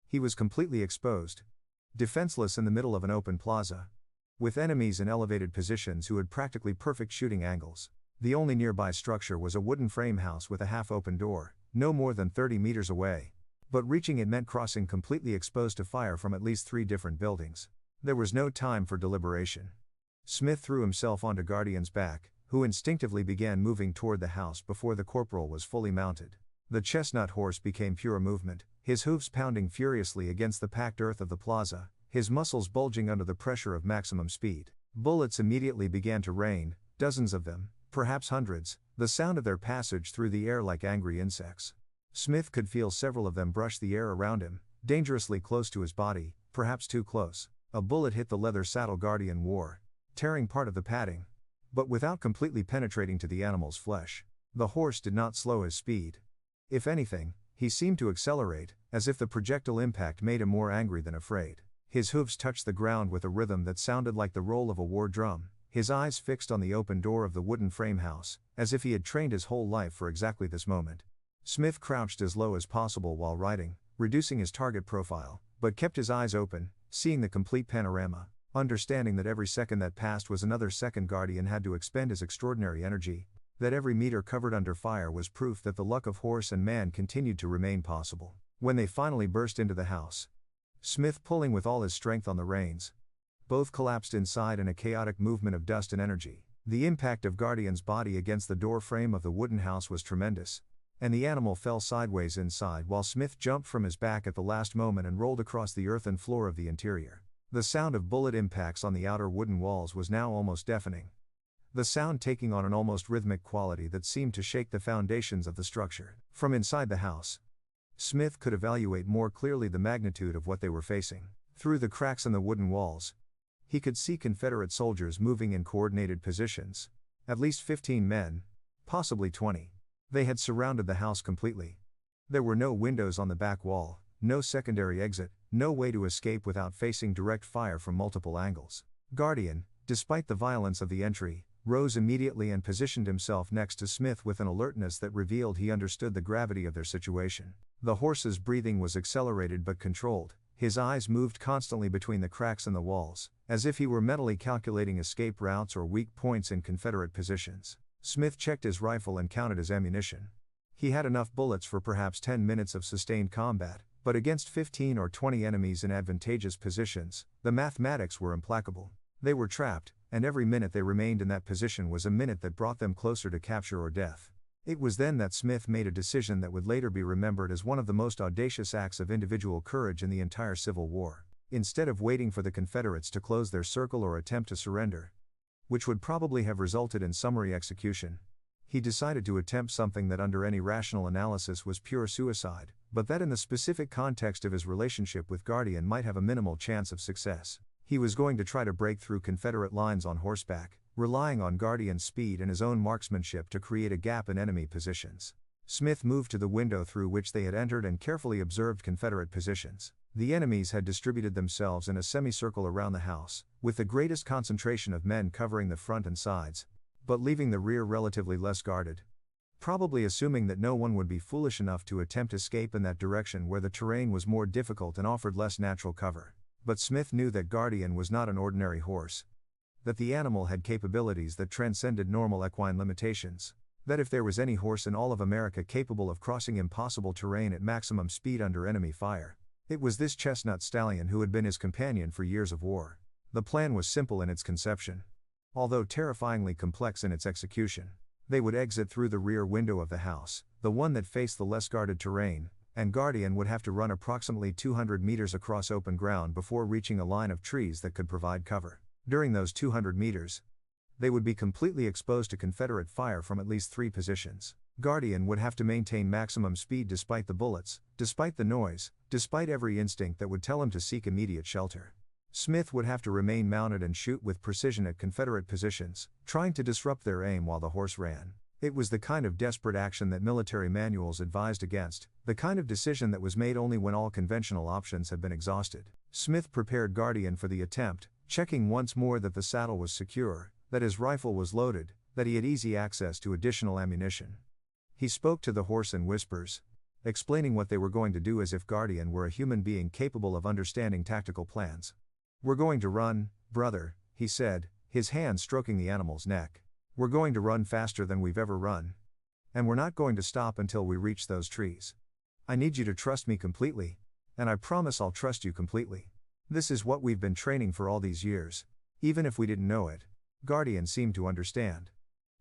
He was completely exposed, defenseless in the middle of an open plaza, with enemies in elevated positions who had practically perfect shooting angles. The only nearby structure was a wooden frame house with a half-open door, no more than 30 meters away. But reaching it meant crossing completely exposed to fire from at least 3 different buildings. There was no time for deliberation. Smith threw himself onto Guardian's back, who instinctively began moving toward the house before the corporal was fully mounted. The chestnut horse became pure movement, his hoofs pounding furiously against the packed earth of the plaza, his muscles bulging under the pressure of maximum speed. Bullets immediately began to rain, dozens of them, perhaps hundreds, the sound of their passage through the air like angry insects. Smith could feel several of them brush the air around him, dangerously close to his body, perhaps too close. A bullet hit the leather saddle Guardian wore, tearing part of the padding, but without completely penetrating to the animal's flesh. The horse did not slow his speed. If anything, he seemed to accelerate, as if the projectile impact made him more angry than afraid. His hooves touched the ground with a rhythm that sounded like the roll of a war drum, his eyes fixed on the open door of the wooden frame house, as if he had trained his whole life for exactly this moment. Smith crouched as low as possible while riding, reducing his target profile, but kept his eyes open, seeing the complete panorama, understanding that every second that passed was another second Guardian had to expend his extraordinary energy, that every meter covered under fire was proof that the luck of horse and man continued to remain possible. When they finally burst into the house, Smith pulling with all his strength on the reins, both collapsed inside in a chaotic movement of dust and energy. The impact of Guardian's body against the door frame of the wooden house was tremendous, and the animal fell sideways inside while Smith jumped from his back at the last moment and rolled across the earthen floor of the interior. The sound of bullet impacts on the outer wooden walls was now almost deafening, the sound taking on an almost rhythmic quality that seemed to shake the foundations of the structure. From inside the house, Smith could evaluate more clearly the magnitude of what they were facing. Through the cracks in the wooden walls, he could see Confederate soldiers moving in coordinated positions. At least 15 men, possibly 20. They had surrounded the house completely. There were no windows on the back wall, no secondary exit, no way to escape without facing direct fire from multiple angles. Guardian, despite the violence of the entry, rose immediately and positioned himself next to Smith with an alertness that revealed he understood the gravity of their situation. The horse's breathing was accelerated but controlled, his eyes moved constantly between the cracks in the walls, as if he were mentally calculating escape routes or weak points in Confederate positions. Smith checked his rifle and counted his ammunition. He had enough bullets for perhaps 10 minutes of sustained combat, but against 15 or 20 enemies in advantageous positions, the mathematics were implacable. They were trapped, and every minute they remained in that position was a minute that brought them closer to capture or death. It was then that Smith made a decision that would later be remembered as one of the most audacious acts of individual courage in the entire Civil War. Instead of waiting for the Confederates to close their circle or attempt to surrender, which would probably have resulted in summary execution, he decided to attempt something that under any rational analysis was pure suicide, but that in the specific context of his relationship with Guardian might have a minimal chance of success. He was going to try to break through Confederate lines on horseback, relying on Guardian's speed and his own marksmanship to create a gap in enemy positions. Smith moved to the window through which they had entered and carefully observed Confederate positions. The enemies had distributed themselves in a semicircle around the house, with the greatest concentration of men covering the front and sides, but leaving the rear relatively less guarded, probably assuming that no one would be foolish enough to attempt escape in that direction where the terrain was more difficult and offered less natural cover. But Smith knew that Guardian was not an ordinary horse, that the animal had capabilities that transcended normal equine limitations, that if there was any horse in all of America capable of crossing impossible terrain at maximum speed under enemy fire, it was this chestnut stallion who had been his companion for years of war. The plan was simple in its conception, although terrifyingly complex in its execution. They would exit through the rear window of the house, the one that faced the less guarded terrain, and Guardian would have to run approximately 200 meters across open ground before reaching a line of trees that could provide cover. During those 200 meters, they would be completely exposed to Confederate fire from at least 3 positions. Guardian would have to maintain maximum speed despite the bullets, despite the noise, despite every instinct that would tell him to seek immediate shelter. Smith would have to remain mounted and shoot with precision at Confederate positions, trying to disrupt their aim while the horse ran. It was the kind of desperate action that military manuals advised against, the kind of decision that was made only when all conventional options had been exhausted. Smith prepared Guardian for the attempt, checking once more that the saddle was secure, that his rifle was loaded, that he had easy access to additional ammunition. He spoke to the horse in whispers, explaining what they were going to do as if Guardian were a human being capable of understanding tactical plans. "We're going to run, brother," he said, his hand stroking the animal's neck. "We're going to run faster than we've ever run. And we're not going to stop until we reach those trees. I need you to trust me completely, and I promise I'll trust you completely. This is what we've been training for all these years, even if we didn't know it." Guardian seemed to understand.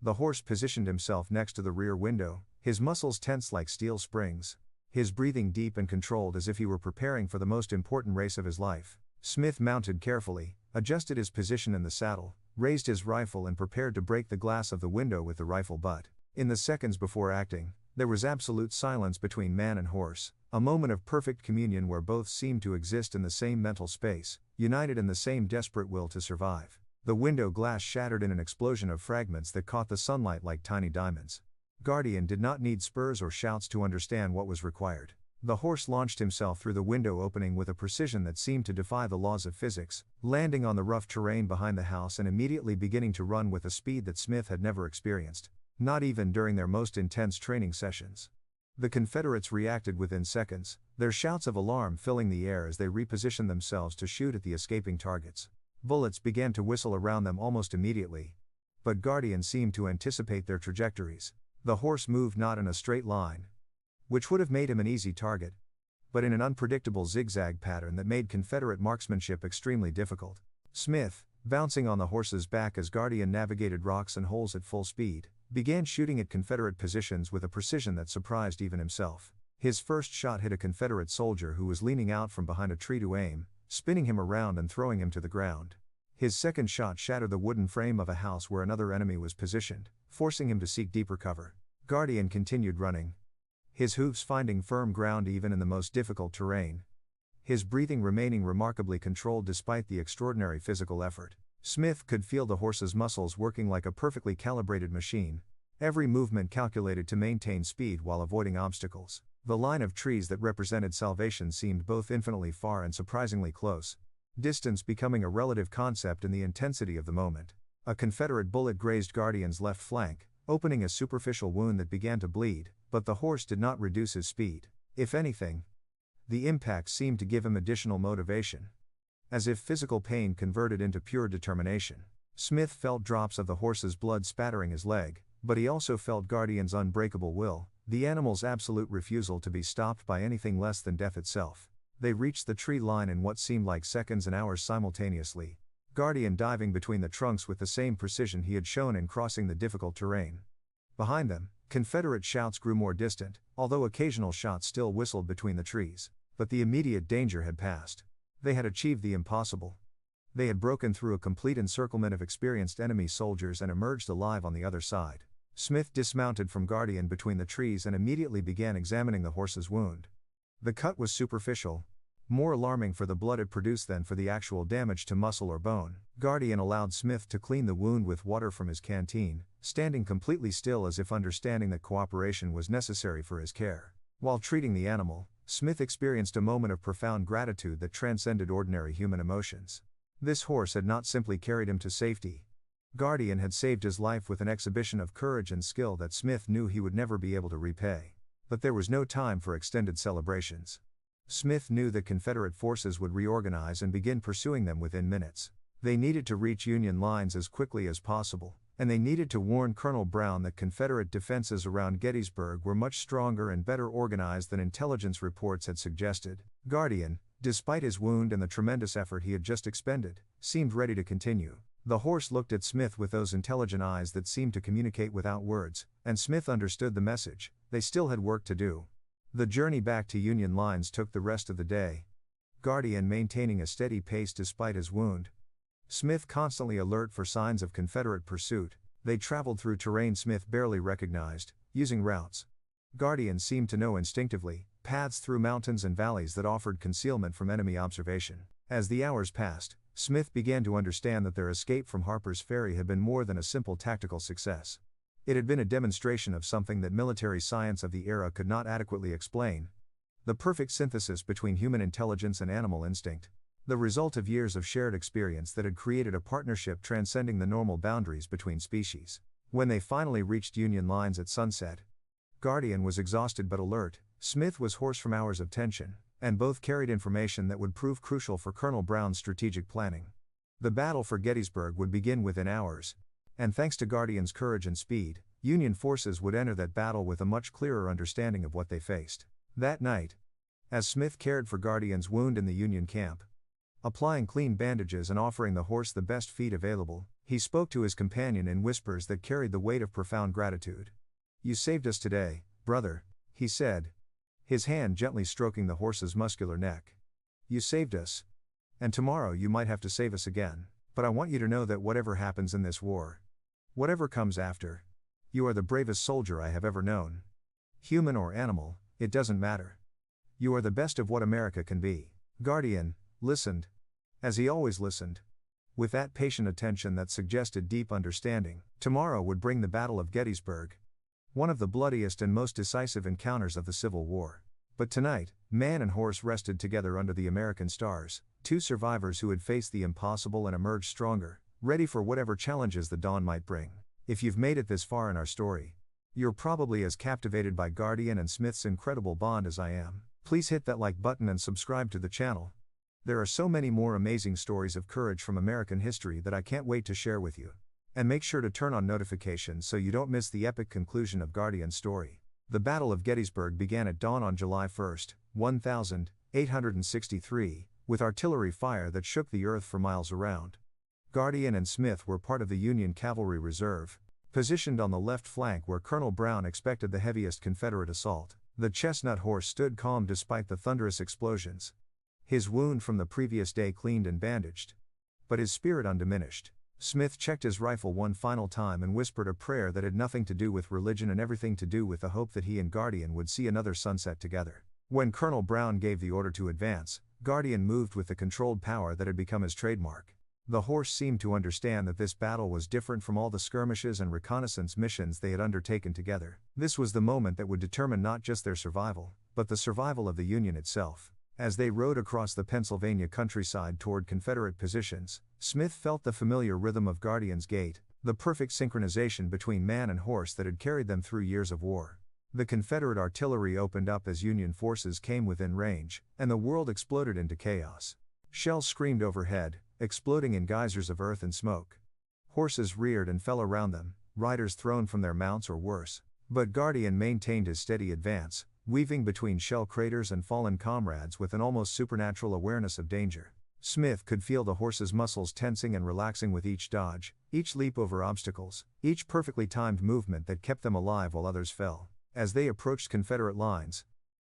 The horse positioned himself next to the rear window, his muscles tense like steel springs, his breathing deep and controlled as if he were preparing for the most important race of his life. Smith mounted carefully, adjusted his position in the saddle, raised his rifle and prepared to break the glass of the window with the rifle butt. In the seconds before acting, there was absolute silence between man and horse, a moment of perfect communion where both seemed to exist in the same mental space, united in the same desperate will to survive. The window glass shattered in an explosion of fragments that caught the sunlight like tiny diamonds. Guardian did not need spurs or shouts to understand what was required. The horse launched himself through the window opening with a precision that seemed to defy the laws of physics, landing on the rough terrain behind the house and immediately beginning to run with a speed that Smith had never experienced, not even during their most intense training sessions. The Confederates reacted within seconds, their shouts of alarm filling the air as they repositioned themselves to shoot at the escaping targets. Bullets began to whistle around them almost immediately. But Guardian seemed to anticipate their trajectories. The horse moved not in a straight line, which would have made him an easy target, but in an unpredictable zigzag pattern that made Confederate marksmanship extremely difficult. Smith, bouncing on the horse's back as Guardian navigated rocks and holes at full speed, began shooting at Confederate positions with a precision that surprised even himself. His first shot hit a Confederate soldier who was leaning out from behind a tree to aim, spinning him around and throwing him to the ground. His second shot shattered the wooden frame of a house where another enemy was positioned, forcing him to seek deeper cover. Guardian continued running, his hoofs finding firm ground even in the most difficult terrain, his breathing remaining remarkably controlled despite the extraordinary physical effort. Smith could feel the horse's muscles working like a perfectly calibrated machine, every movement calculated to maintain speed while avoiding obstacles. The line of trees that represented salvation seemed both infinitely far and surprisingly close, distance becoming a relative concept in the intensity of the moment. A Confederate bullet grazed Guardian's left flank, opening a superficial wound that began to bleed, but the horse did not reduce his speed. If anything, the impact seemed to give him additional motivation, as if physical pain converted into pure determination. Smith felt drops of the horse's blood spattering his leg, but he also felt Guardian's unbreakable will, the animal's absolute refusal to be stopped by anything less than death itself. They reached the tree line in what seemed like seconds and hours simultaneously, Guardian diving between the trunks with the same precision he had shown in crossing the difficult terrain. Behind them, Confederate shouts grew more distant, although occasional shots still whistled between the trees. But the immediate danger had passed. They had achieved the impossible. They had broken through a complete encirclement of experienced enemy soldiers and emerged alive on the other side. Smith dismounted from Guardian between the trees and immediately began examining the horse's wound. The cut was superficial, more alarming for the blood it produced than for the actual damage to muscle or bone. Guardian allowed Smith to clean the wound with water from his canteen, standing completely still as if understanding that cooperation was necessary for his care. While treating the animal, Smith experienced a moment of profound gratitude that transcended ordinary human emotions. This horse had not simply carried him to safety. Guardian had saved his life with an exhibition of courage and skill that Smith knew he would never be able to repay. But there was no time for extended celebrations. Smith knew that Confederate forces would reorganize and begin pursuing them within minutes. They needed to reach Union lines as quickly as possible, and they needed to warn Colonel Brown that Confederate defenses around Gettysburg were much stronger and better organized than intelligence reports had suggested. Guardian, despite his wound and the tremendous effort he had just expended, seemed ready to continue. The horse looked at Smith with those intelligent eyes that seemed to communicate without words, and Smith understood the message. They still had work to do. The journey back to Union lines took the rest of the day, Guardian maintaining a steady pace despite his wound, Smith constantly alert for signs of Confederate pursuit. They traveled through terrain Smith barely recognized, using routes Guardian seemed to know instinctively, paths through mountains and valleys that offered concealment from enemy observation. As the hours passed, Smith began to understand that their escape from Harper's Ferry had been more than a simple tactical success. It had been a demonstration of something that military science of the era could not adequately explain: the perfect synthesis between human intelligence and animal instinct. The result of years of shared experience that had created a partnership transcending the normal boundaries between species. When they finally reached Union lines at sunset, Guardian was exhausted but alert, Smith was hoarse from hours of tension, and both carried information that would prove crucial for Colonel Brown's strategic planning. The battle for Gettysburg would begin within hours, and thanks to Guardian's courage and speed, Union forces would enter that battle with a much clearer understanding of what they faced. That night, as Smith cared for Guardian's wound in the Union camp, applying clean bandages and offering the horse the best feed available, he spoke to his companion in whispers that carried the weight of profound gratitude. "You saved us today, brother," he said, his hand gently stroking the horse's muscular neck. "You saved us. And tomorrow you might have to save us again, but I want you to know that whatever happens in this war, whatever comes after, you are the bravest soldier I have ever known. Human or animal, it doesn't matter. You are the best of what America can be." Guardian listened, as he always listened, with that patient attention that suggested deep understanding. Tomorrow would bring the Battle of Gettysburg, one of the bloodiest and most decisive encounters of the Civil War. But tonight, man and horse rested together under the American stars, two survivors who had faced the impossible and emerged stronger, ready for whatever challenges the dawn might bring. If you've made it this far in our story, you're probably as captivated by Guardian and Smith's incredible bond as I am. Please hit that like button and subscribe to the channel. There are so many more amazing stories of courage from American history that I can't wait to share with you. And make sure to turn on notifications so you don't miss the epic conclusion of Guardian's story. The Battle of Gettysburg began at dawn on July 1, 1863, with artillery fire that shook the earth for miles around. Guardian and Smith were part of the Union Cavalry Reserve, positioned on the left flank where Colonel Brown expected the heaviest Confederate assault. The chestnut horse stood calm despite the thunderous explosions, his wound from the previous day cleaned and bandaged, but his spirit undiminished. Smith checked his rifle one final time and whispered a prayer that had nothing to do with religion and everything to do with the hope that he and Guardian would see another sunset together. When Colonel Brown gave the order to advance, Guardian moved with the controlled power that had become his trademark. The horse seemed to understand that this battle was different from all the skirmishes and reconnaissance missions they had undertaken together. This was the moment that would determine not just their survival, but the survival of the Union itself. As they rode across the Pennsylvania countryside toward Confederate positions, Smith felt the familiar rhythm of Guardian's gait, the perfect synchronization between man and horse that had carried them through years of war. The Confederate artillery opened up as Union forces came within range, and the world exploded into chaos. Shells screamed overhead, exploding in geysers of earth and smoke. Horses reared and fell around them, riders thrown from their mounts or worse. But Guardian maintained his steady advance, weaving between shell craters and fallen comrades with an almost supernatural awareness of danger. Smith could feel the horse's muscles tensing and relaxing with each dodge, each leap over obstacles, each perfectly timed movement that kept them alive while others fell. As they approached Confederate lines,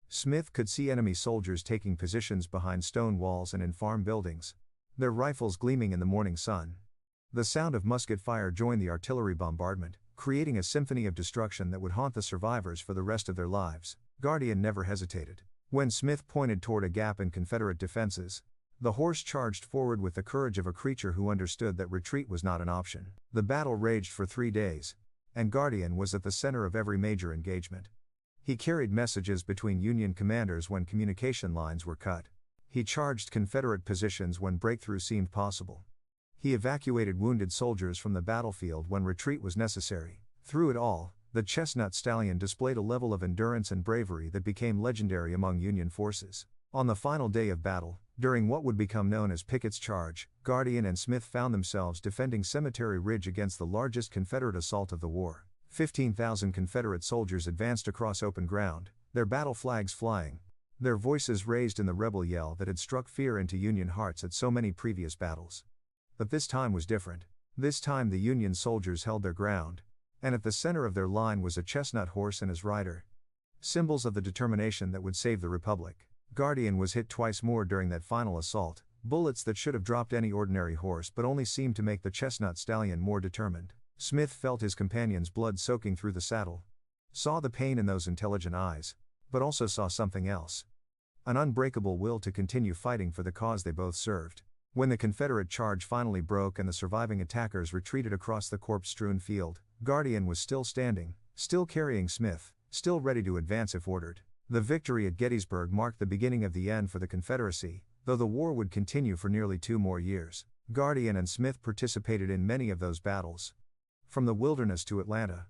Smith could see enemy soldiers taking positions behind stone walls and in farm buildings, their rifles gleaming in the morning sun. The sound of musket fire joined the artillery bombardment, creating a symphony of destruction that would haunt the survivors for the rest of their lives. Guardian never hesitated. When Smith pointed toward a gap in Confederate defenses, the horse charged forward with the courage of a creature who understood that retreat was not an option. The battle raged for 3 days, and Guardian was at the center of every major engagement. He carried messages between Union commanders when communication lines were cut. He charged Confederate positions when breakthrough seemed possible. He evacuated wounded soldiers from the battlefield when retreat was necessary. Through it all, the chestnut stallion displayed a level of endurance and bravery that became legendary among Union forces. On the final day of battle, during what would become known as Pickett's Charge, Guardian and Smith found themselves defending Cemetery Ridge against the largest Confederate assault of the war. 15,000 Confederate soldiers advanced across open ground, their battle flags flying, their voices raised in the rebel yell that had struck fear into Union hearts at so many previous battles. But this time was different. This time the Union soldiers held their ground, and at the center of their line was a chestnut horse and his rider, symbols of the determination that would save the Republic. Guardian was hit twice more during that final assault, Bullets that should have dropped any ordinary horse but only seemed to make the chestnut stallion more determined. Smith felt his companion's blood soaking through the saddle. Saw the pain in those intelligent eyes, but also saw something else. An unbreakable will to continue fighting for the cause they both served. When the Confederate charge finally broke and the surviving attackers retreated across the corpse-strewn field, Guardian was still standing, still carrying Smith, still ready to advance if ordered. The victory at Gettysburg marked the beginning of the end for the Confederacy, though the war would continue for nearly 2 more years. Guardian and Smith participated in many of those battles. From the wilderness to Atlanta.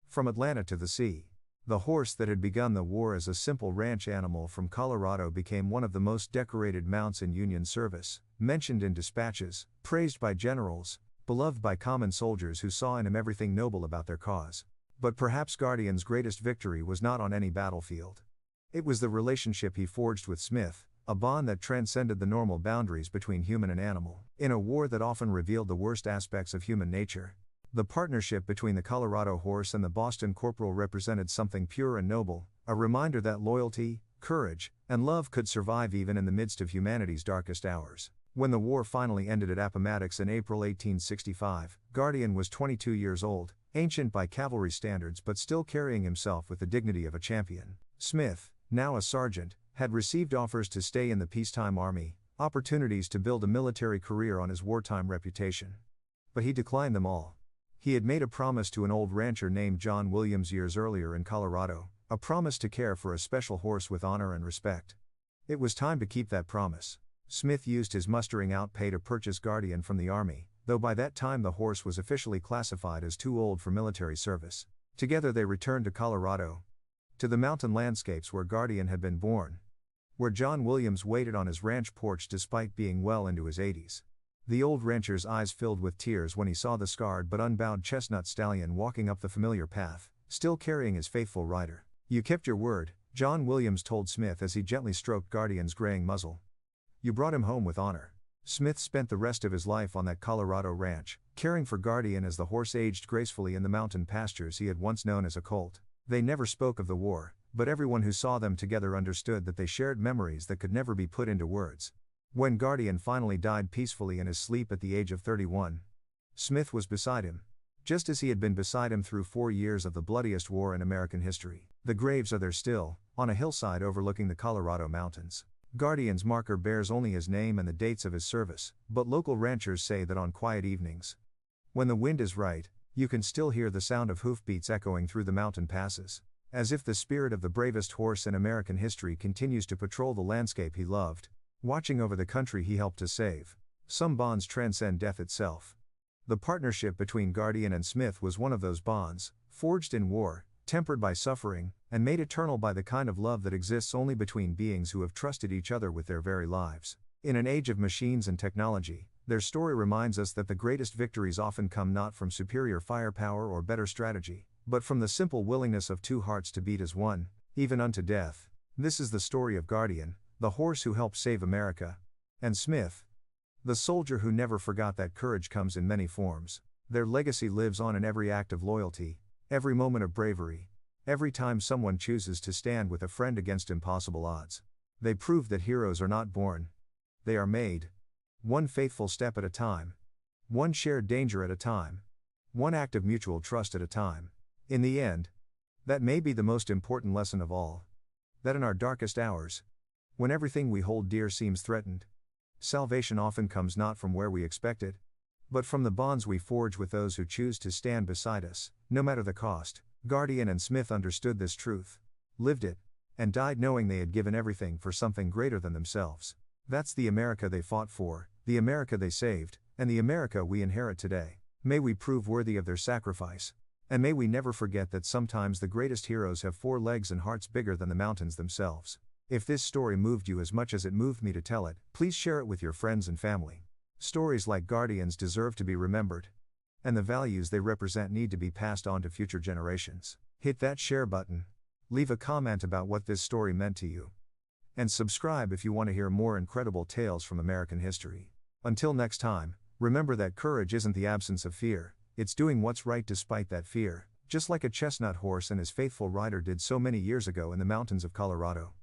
From Atlanta to the sea. The horse that had begun the war as a simple ranch animal from Colorado became one of the most decorated mounts in Union service, mentioned in dispatches, praised by generals, beloved by common soldiers who saw in him everything noble about their cause. But perhaps Guardian's greatest victory was not on any battlefield. It was the relationship he forged with Smith, a bond that transcended the normal boundaries between human and animal. In a war that often revealed the worst aspects of human nature, the partnership between the Colorado horse and the Boston corporal represented something pure and noble, a reminder that loyalty, courage, and love could survive even in the midst of humanity's darkest hours. When the war finally ended at Appomattox in April 1865, Guardian was 22 years old, ancient by cavalry standards but still carrying himself with the dignity of a champion. Smith, now a sergeant, had received offers to stay in the peacetime army, opportunities to build a military career on his wartime reputation. But he declined them all. He had made a promise to an old rancher named John Williams years earlier in Colorado, a promise to care for a special horse with honor and respect. It was time to keep that promise. Smith used his mustering out pay to purchase Guardian from the army, though by that time the horse was officially classified as too old for military service. Together they returned to Colorado, to the mountain landscapes where Guardian had been born, where John Williams waited on his ranch porch despite being well into his 80s. The old rancher's eyes filled with tears when he saw the scarred but unbowed chestnut stallion walking up the familiar path, still carrying his faithful rider. "You kept your word," John Williams told Smith as he gently stroked Guardian's graying muzzle. "You brought him home with honor." Smith spent the rest of his life on that Colorado ranch, caring for Guardian as the horse aged gracefully in the mountain pastures he had once known as a colt. They never spoke of the war, but everyone who saw them together understood that they shared memories that could never be put into words. When Guardian finally died peacefully in his sleep at the age of 31, Smith was beside him, just as he had been beside him through 4 years of the bloodiest war in American history. The graves are there still, on a hillside overlooking the Colorado mountains. Guardian's marker bears only his name and the dates of his service, but local ranchers say that on quiet evenings, when the wind is right, you can still hear the sound of hoofbeats echoing through the mountain passes, as if the spirit of the bravest horse in American history continues to patrol the landscape he loved, watching over the country he helped to save. Some bonds transcend death itself. The partnership between Guardian and Smith was one of those bonds, forged in war, tempered by suffering, and made eternal by the kind of love that exists only between beings who have trusted each other with their very lives. In an age of machines and technology, their story reminds us that the greatest victories often come not from superior firepower or better strategy, but from the simple willingness of 2 hearts to beat as one, even unto death. This is the story of Guardian, the horse who helped save America, and Smith, the soldier who never forgot that courage comes in many forms. Their legacy lives on in every act of loyalty, every moment of bravery, every time someone chooses to stand with a friend against impossible odds. They prove that heroes are not born, they are made. One faithful step at a time. One shared danger at a time. One act of mutual trust at a time. In the end, that may be the most important lesson of all. That in our darkest hours, when everything we hold dear seems threatened, salvation often comes not from where we expect it, but from the bonds we forge with those who choose to stand beside us, no matter the cost. Guardian and Smith understood this truth, lived it, and died knowing they had given everything for something greater than themselves. That's the America they fought for, the America they saved, and the America we inherit today. May we prove worthy of their sacrifice, and may we never forget that sometimes the greatest heroes have 4 legs and hearts bigger than the mountains themselves. If this story moved you as much as it moved me to tell it, please share it with your friends and family. Stories like Guardian's deserve to be remembered, and the values they represent need to be passed on to future generations. Hit that share button, leave a comment about what this story meant to you, and subscribe if you want to hear more incredible tales from American history. Until next time, remember that courage isn't the absence of fear, it's doing what's right despite that fear, just like a chestnut horse and his faithful rider did so many years ago in the mountains of Colorado.